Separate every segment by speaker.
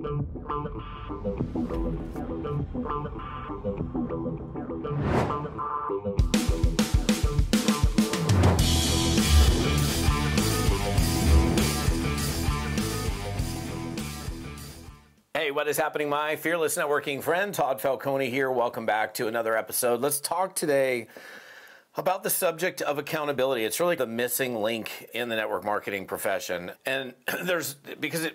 Speaker 1: Hey, what is happening, my fearless networking friend? Todd Falcone here. Welcome back to another episode. Let's talk today about the subject of accountability. It's really the missing link in the network marketing profession. And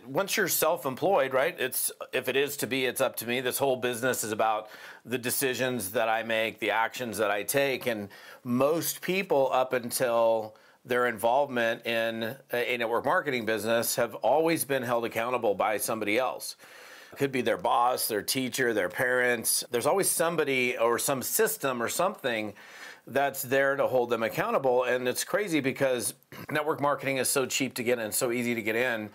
Speaker 1: once you're self-employed, right? If it is to be, it's up to me. This whole business is about the decisions that I make, the actions that I take. And most people up until their involvement in a network marketing business have always been held accountable by somebody else. It could be their boss, their teacher, their parents. There's always somebody or some system or something that's there to hold them accountable. And it's crazy because network marketing is so cheap to get in, so easy to get in.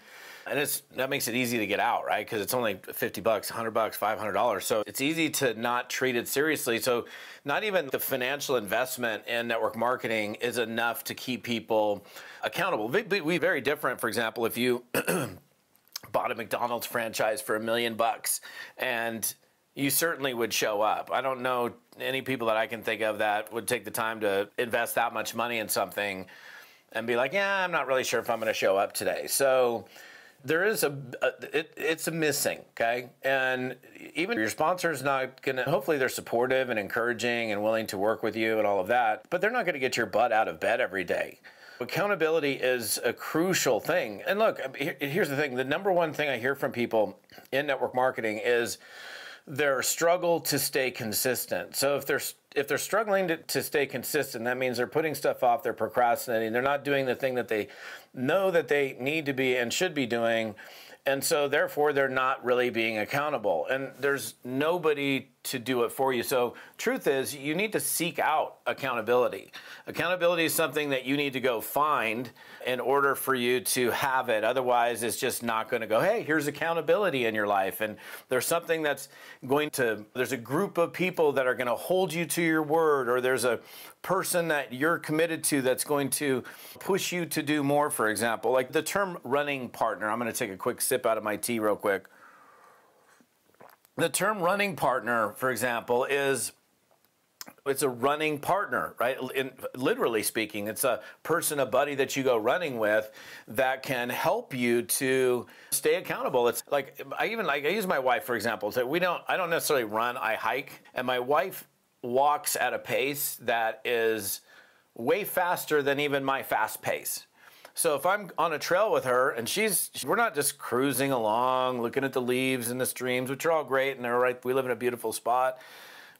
Speaker 1: And that makes it easy to get out, right? Because it's only $50, $100, $500. So it's easy to not treat it seriously. So not even the financial investment in network marketing is enough to keep people accountable. We're very different. For example, if you bought a McDonald's franchise for $1 million and you certainly would show up. I don't know any people that I can think of that would take the time to invest that much money in something and be like, yeah, I'm not really sure if I'm going to show up today. So there is it's a missing, okay? And even your sponsor's not going to, hopefully they're supportive and encouraging and willing to work with you and all of that, but they're not going to get your butt out of bed every day. Accountability is a crucial thing. And look, here's the thing. The number one thing I hear from people in network marketing is their struggle to stay consistent. So if they're struggling to stay consistent, that means they're putting stuff off, they're procrastinating, they're not doing the thing that they know that they need to be and should be doing. And so therefore they're not really being accountable. And there's nobody to do it for you. So truth is, you need to seek out accountability. Accountability is something that you need to go find in order for you to have it. Otherwise, it's just not going to go, hey, here's accountability in your life. And there's something there's a group of people that are going to hold you to your word, or there's a person that you're committed to that's going to push you to do more, for example. Like the term running partner. I'm going to take a quick sip out of my tea real quick. The term running partner, for example, it's a running partner, right? Literally speaking, it's a person, a buddy that you go running with that can help you to stay accountable. It's like I use my wife, for example. So I don't necessarily run, I hike, and my wife walks at a pace that is way faster than even my fast pace. So if I'm on a trail with her and we're not just cruising along, looking at the leaves and the streams, which are all great and they're right, we live in a beautiful spot.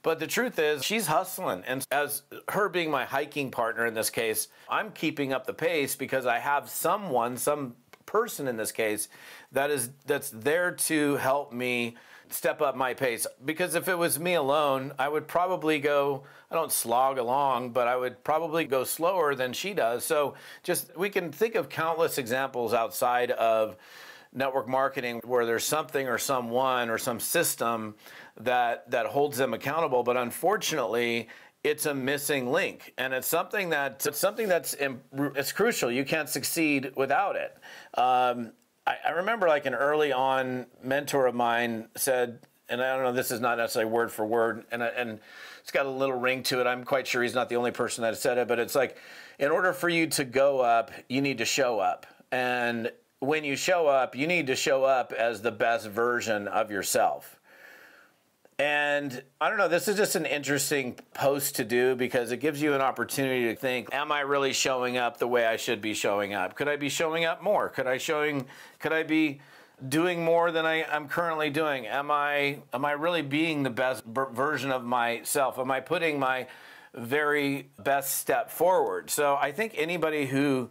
Speaker 1: But the truth is she's hustling. And as her being my hiking partner in this case, I'm keeping up the pace because I have some person in this case that's there to help me step up my pace. Because if it was me alone, I would probably go, I don't slog along, but I would probably go slower than she does. So we can think of countless examples outside of network marketing where there's something or someone or some system that holds them accountable. But unfortunately, it's a missing link, and it's something that's it's crucial. You can't succeed without it. I remember like an early on mentor of mine said, and I don't know, this is not necessarily word for word, and it's got a little ring to it. I'm quite sure he's not the only person that said it, but it's like, in order for you to go up, you need to show up. And when you show up, you need to show up as the best version of yourself. And I don't know, this is just an interesting post to do because it gives you an opportunity to think, am I really showing up the way I should be showing up? Could I be showing up more? Could I be doing more than I'm currently doing? Am I really being the best version of myself? Am I putting my very best step forward? So I think anybody who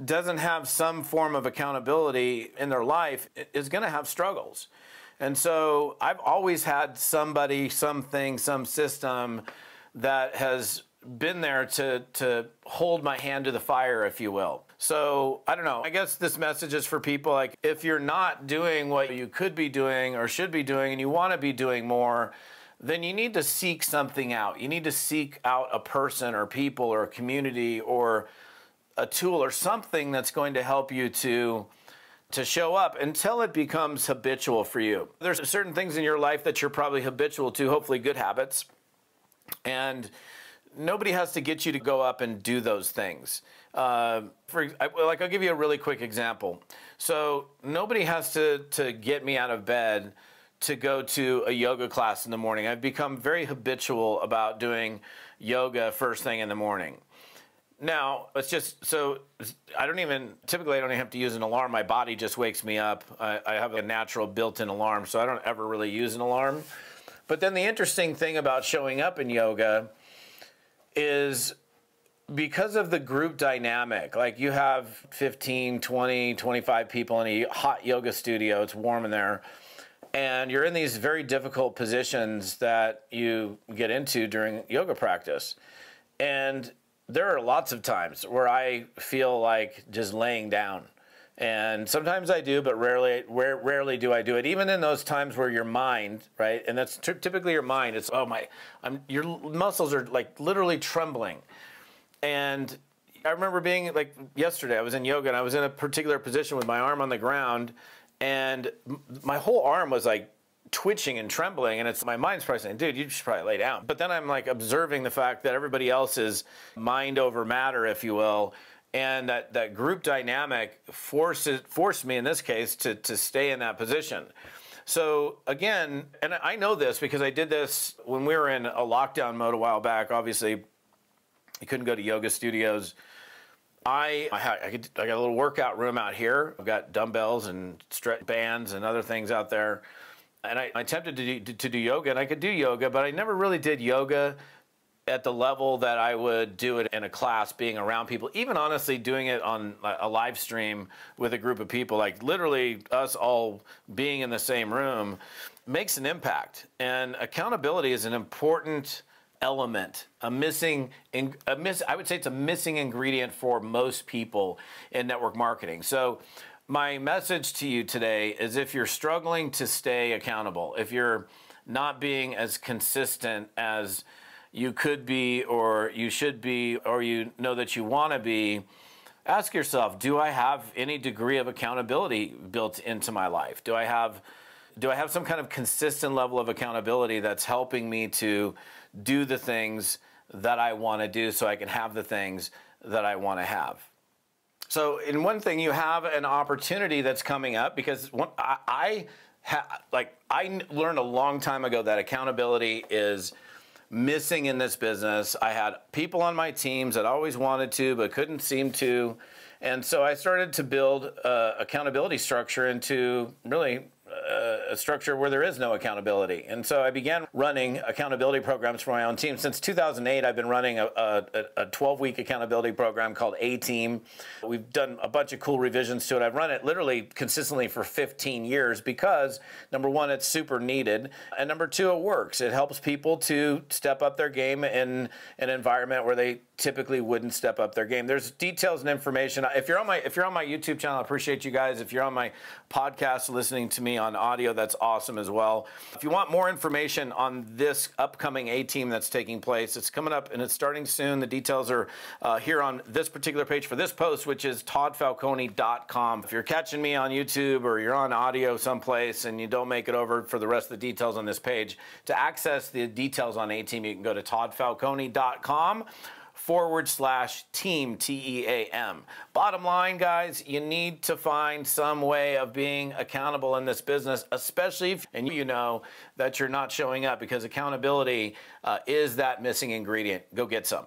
Speaker 1: doesn't have some form of accountability in their life is going to have struggles. And so I've always had somebody, something, some system that has been there to hold my hand to the fire, if you will. So I don't know. I guess this message is for people like, if you're not doing what you could be doing or should be doing and you want to be doing more, then you need to seek something out. You need to seek out a person or people or a community or a tool or something that's going to help you to to show up until it becomes habitual for you. There's certain things in your life that you're probably habitual to, hopefully good habits, and nobody has to get you to go up and do those things. I'll give you a really quick example. So nobody has to get me out of bed to go to a yoga class in the morning. I've become very habitual about doing yoga first thing in the morning. Now, it's just, so typically I don't even have to use an alarm. My body just wakes me up. I have a natural built-in alarm, so I don't ever really use an alarm. But then the interesting thing about showing up in yoga is because of the group dynamic, like you have 15, 20, 25 people in a hot yoga studio, it's warm in there, and you're in these very difficult positions that you get into during yoga practice. And there are lots of times where I feel like just laying down. And sometimes I do, but rarely do I do it. Even in those times where your mind, right, and that's typically your mind, it's, your muscles are like literally trembling. And I remember being like yesterday, I was in yoga and I was in a particular position with my arm on the ground, and my whole arm was like twitching and trembling, and my mind's probably saying, dude, you should probably lay down. But then I'm like observing the fact that everybody else is mind over matter, if you will, and that group dynamic forced me in this case to stay in that position. So again, and I know this because I did this when we were in a lockdown mode a while back. Obviously, you couldn't go to yoga studios. I got a little workout room out here. I've got dumbbells and stretch bands and other things out there. And I attempted to do yoga, and I could do yoga, but I never really did yoga at the level that I would do it in a class, being around people. Even honestly, doing it on a live stream with a group of people, like literally us all being in the same room, makes an impact. And accountability is an important element, I would say it's a missing ingredient for most people in network marketing. So my message to you today is, if you're struggling to stay accountable, if you're not being as consistent as you could be, or you should be, or you know that you want to be, ask yourself, do I have any degree of accountability built into my life? Do I have some kind of consistent level of accountability that's helping me to do the things that I want to do so I can have the things that I want to have? So in one thing, you have an opportunity that's coming up, because I learned a long time ago that accountability is missing in this business. I had people on my teams that always wanted to but couldn't seem to, and so I started to build accountability structure into really a structure where there is no accountability. And so I began running accountability programs for my own team. Since 2008, I've been running a 12-week accountability program called A-Team. We've done a bunch of cool revisions to it. I've run it literally consistently for 15 years because, number one, it's super needed, and number two, it works. It helps people to step up their game in an environment where they typically wouldn't step up their game. There's details and information. If you're on my YouTube channel, I appreciate you guys. If you're on my podcast listening to me on audio, that's awesome as well. If you want more information on this upcoming A-Team that's taking place, it's coming up and it's starting soon. The details are here on this particular page for this post, which is toddfalcone.com. If you're catching me on YouTube or you're on audio someplace and you don't make it over for the rest of the details on this page, to access the details on A-Team, you can go to toddfalcone.com/team, T-E-A-M. Bottom line, guys, you need to find some way of being accountable in this business, especially if you know that you're not showing up, because accountability is that missing ingredient. Go get some.